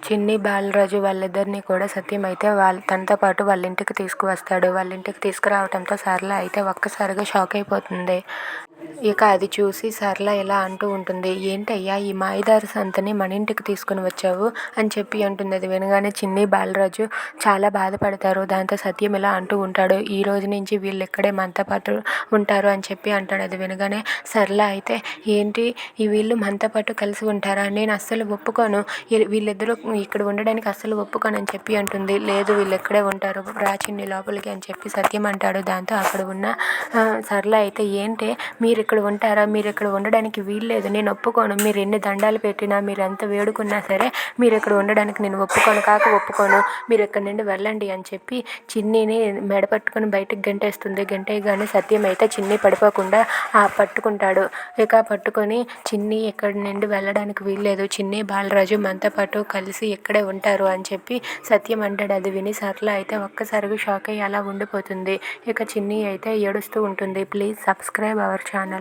చిన్ని బాలరాజు వాళ్ళిద్దరిని కూడా సత్యం అయితే తనతో పాటు వాళ్ళ ఇంటికి తీసుకువస్తాడు. వాళ్ళ ఇంటికి తీసుకురావడంతో సరళ అయితే ఒక్కసారిగా షాక్ అయిపోతుంది. ఇక అది చూసి సరళ ఇలా అంటూ ఉంటుంది, ఏంటయ్యా ఈ మాయదారి సంతని మన ఇంటికి తీసుకుని వచ్చావు అని చెప్పి అంటుంది. అది వినగానే చిన్ని బాలరాజు చాలా బాధపడతారు. దాంతో సత్యం ఇలా అంటూ ఉంటాడు, ఈ రోజు నుంచి వీళ్ళు ఇక్కడే మనతో పాటు ఉంటారు అని చెప్పి అంటాడు. అది వినగానే సరళ అయితే, ఏంటి ఈ వీళ్ళు మనతో పాటు కలిసి ఉంటారా, నేను అస్సలు ఒప్పుకోను, వీళ్ళిద్దరూ ఇక్కడ ఉండడానికి అస్సలు ఒప్పుకోను అని చెప్పి అంటుంది. లేదు వీళ్ళు ఇక్కడే ఉంటారు, రా చిన్ని లోపలికి అని చెప్పి సత్యం అంటాడు. దాంతో అక్కడ ఉన్న సరళ అయితే, ఏంటి మీరు ఇక్కడ ఉంటారా, మీరు ఇక్కడ ఉండడానికి వీల్లేదు, నేను ఒప్పుకోను, మీరు ఎన్ని దండాలు పెట్టినా మీరు ఎంత వేడుకున్నా సరే మీరు ఇక్కడ ఉండడానికి నేను ఒప్పుకోను, మీరు ఇక్కడ నుండి వెళ్ళండి అని చెప్పి చిన్నిని మెడ పట్టుకొని బయటకు గంటేస్తుంది. గంటేయగానే సత్యం అయితే చిన్ని పడిపోకుండా పట్టుకుంటాడు. ఇక పట్టుకొని చిన్ని ఇక్కడి నుండి వెళ్ళడానికి వీల్లేదు, చిన్ని బాలరాజు మనతో పాటు కలిసి ఇక్కడే ఉంటారు అని చెప్పి సత్యం అంటాడు. అది విని సరళ అయితే ఒక్కసారిగా షాక్ అయ్యి అలా ఉండిపోతుంది. ఇక చిన్ని అయితే ఏడుస్తూ ఉంటుంది. Please subscribe our channel.